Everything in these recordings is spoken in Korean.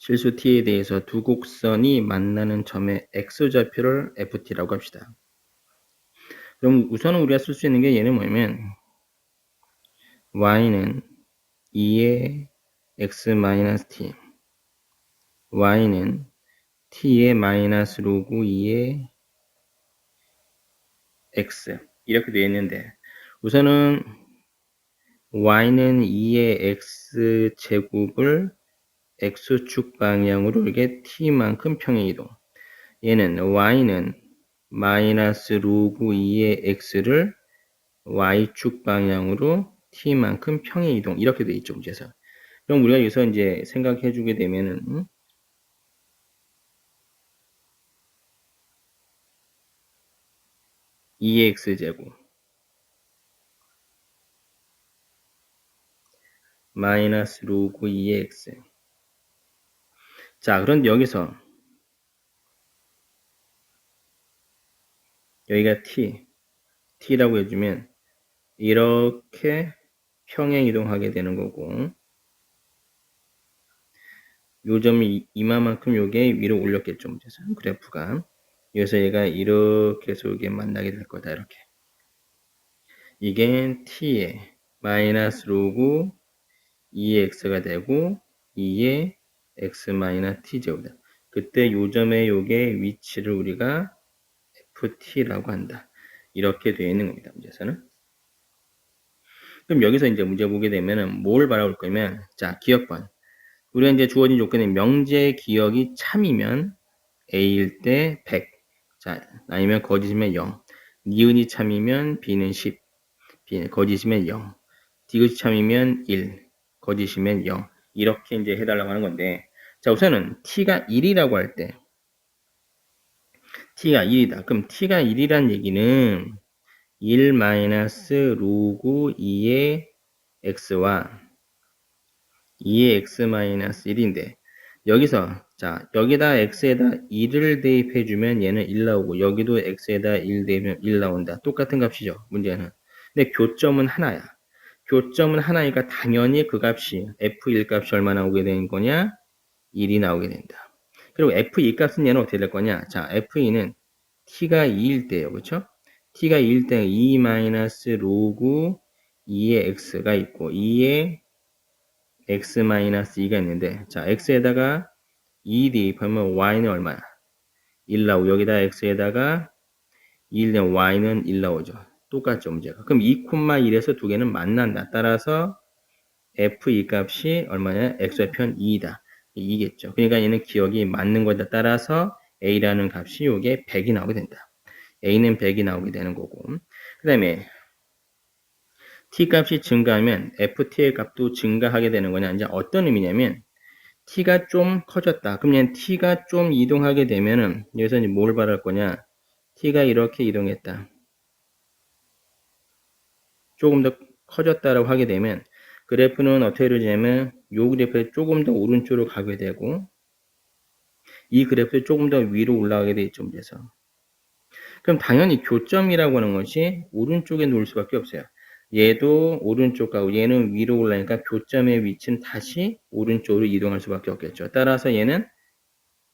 실수 t에 대해서 두 곡선이 만나는 점의 x좌표를 ft라고 합시다. 그럼 우선은 우리가 쓸 수 있는 게 얘는 뭐냐면 y는 2의 x-t, y는 t의 마이너스 로그 2의 x 이렇게 되어 있는데 우선은 y는 2의 x제곱을 x축 방향으로 이렇게 t만큼 평행이동, 얘는 y는 마이너스 로그 2의 x를 y축 방향으로 t만큼 평행이동 이렇게 되어 있죠, 문제에서. 그럼 우리가 여기서 이제 생각해 주게 되면은 2x제곱 마이너스 로그 2의 x. 자, 그런데 여기서 여기가 t라고 해주면 이렇게 평행 이동하게 되는 거고, 요 점이 이만큼 요게 위로 올렸겠죠, 문제에서. 그래프가. 그래서 얘가 이렇게 해서 이게 만나게 될 거다, 이렇게. 이게 t의 마이너스 로그 2x가 되고 2의 x 마이너스 t제곱이다. 그때 요 점의 요게 위치를 우리가 ft라고 한다. 이렇게 되어 있는 겁니다, 문제에서는. 그럼 여기서 이제 문제 보게 되면은 뭘 바라볼 거면, 자, 기억번. 우리가 이제 주어진 조건이 명제 기억이 참이면 A일 때 100. 자, 아니면 거짓이면 0. 니은이 참이면 B는 10. 거짓이면 0. 디귿이 참이면 1. 거짓이면 0. 이렇게 이제 해달라고 하는 건데, 자, 우선은 T가 1이라고 할 때, T가 1이다. 그럼 T가 1이란 얘기는 1 마이너스 로그 2의 x와 2의 x 마이너스 1인데, 여기서 자, 여기다 x에다 1을 대입해주면 얘는 1 나오고, 여기도 x에다 1 대입하면 1 나온다. 똑같은 값이죠, 문제는. 근데 교점은 하나야. 교점은 하나니까 당연히 그 값이 f1 값이 얼마 나오게 되는 거냐? 1이 나오게 된다. 그리고 f2 값은 얘는 어떻게 될 거냐? 자, f2는 t가 2일 때요, 그렇죠? t가 2일 때 2 마이너스 로그 2의 x가 있고 2의 x 마이너스 2가 있는데, 자, x에다가 2 대입하면 y는 얼마야? 1 나오고, 여기다 x에다가 1 되면 y는 1 나오죠. 똑같죠, 문제가. 그럼 2,1에서 두 개는 만난다. 따라서 f2 값이 얼마냐? x좌편 2이다. 이겠죠. 그러니까 얘는 기억이 맞는 거다. 따라서 a라는 값이 요게 100이 나오게 된다. a는 100이 나오게 되는 거고. 그 다음에 t 값이 증가하면 ft의 값도 증가하게 되는 거냐? 이제 어떤 의미냐면 t가 좀 커졌다. 그럼 얘는 t가 좀 이동하게 되면은 여기서 이제 뭘 말할 거냐? t가 이렇게 이동했다. 조금 더 커졌다라고 하게 되면 그래프는 어떻게 되냐면 요 그래프에 조금 더 오른쪽으로 가게 되고 이 그래프에 조금 더 위로 올라가게 돼 있죠, 그래서. 그럼 당연히 교점이라고 하는 것이 오른쪽에 놓을 수밖에 없어요. 얘도 오른쪽 가고 얘는 위로 올라니까 교점의 위치는 다시 오른쪽으로 이동할 수밖에 없겠죠. 따라서 얘는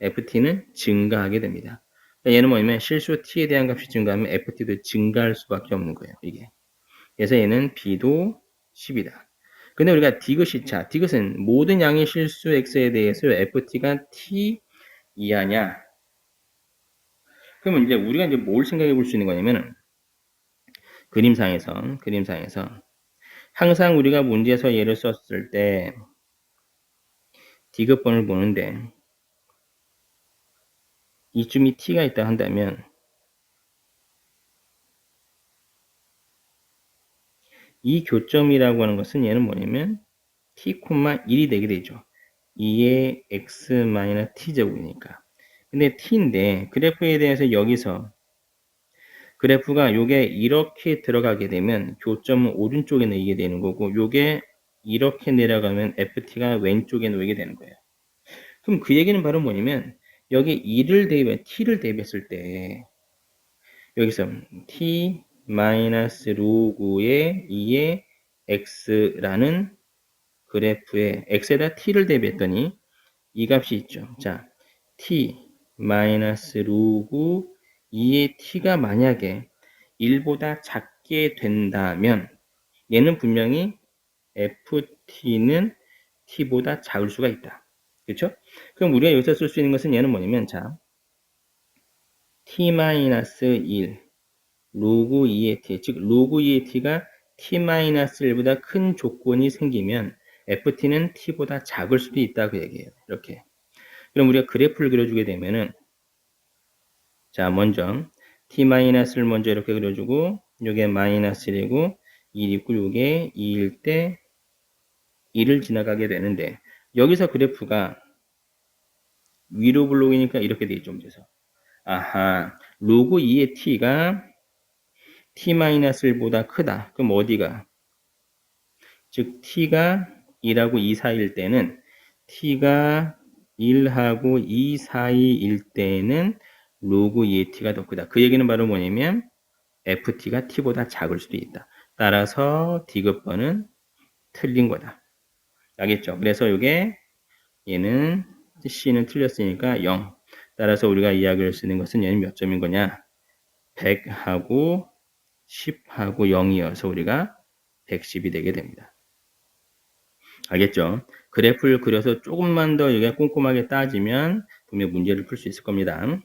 ft는 증가하게 됩니다. 얘는 뭐냐면 실수 t에 대한 값이 증가하면 ft도 증가할 수밖에 없는 거예요, 이게. 그래서 얘는 b도 10이다. 근데 우리가 디귿이 디귿은 모든 양의 실수 x에 대해서 ft가 t 이하냐? 그러면 이제 우리가 이제 뭘 생각해 볼 수 있는 거냐면은 그림상에서 항상 우리가 문제에서 예를 썼을 때 디귿번을 보는데 이쯤이 t가 있다 한다면 이 교점이라고 하는 것은 얘는 뭐냐면 t,1이 되게 되죠. 2의 x-t제곱이니까. 근데 t인데 그래프에 대해서 여기서 그래프가 요게 이렇게 들어가게 되면 교점은 오른쪽에 놓이게 되는 거고 요게 이렇게 내려가면 ft가 왼쪽에 놓이게 되는 거예요. 그럼 그 얘기는 바로 뭐냐면 여기 2를 대입해 t를 대입했을 때 여기서 t 마이너스 로그의 2의 x라는 그래프에 x에다 t를 대입했더니 이 값이 있죠. 자, t 마이너스 로그 2의 t가 만약에 1보다 작게 된다면 얘는 분명히 ft는 t보다 작을 수가 있다. 그렇죠? 그럼 우리가 여기서 쓸 수 있는 것은 얘는 뭐냐면 자, t-1 로그 2의 t, 즉 로그 2의 t가 t-1보다 큰 조건이 생기면 ft는 t보다 작을 수도 있다 그 얘기예요. 이렇게. 그럼 우리가 그래프를 그려주게 되면은 자 먼저 t-를 먼저 이렇게 그려주고 요게 마이너스 1이고 1 있고 요게 2일 때 1을 지나가게 되는데 여기서 그래프가 위로 블록이니까 이렇게 돼 있죠. 그래서 아하 로그 2의 t가 t-1보다 크다. 그럼 어디가? 즉 t가 1하고 2 사이일 때는 t가 1하고 2 사이일 때는 로그 2의 t가 더 크다. 그 얘기는 바로 뭐냐면 ft가 t보다 작을 수도 있다. 따라서 D급번은 틀린 거다. 알겠죠? 그래서 이게 얘는 C는 틀렸으니까 0. 따라서 우리가 이야기를 쓰는 것은 얘는 몇 점인 거냐? 100하고 10하고 0이어서 우리가 110이 되게 됩니다. 알겠죠? 그래프를 그려서 조금만 더 여기가 꼼꼼하게 따지면 분명 문제를 풀 수 있을 겁니다.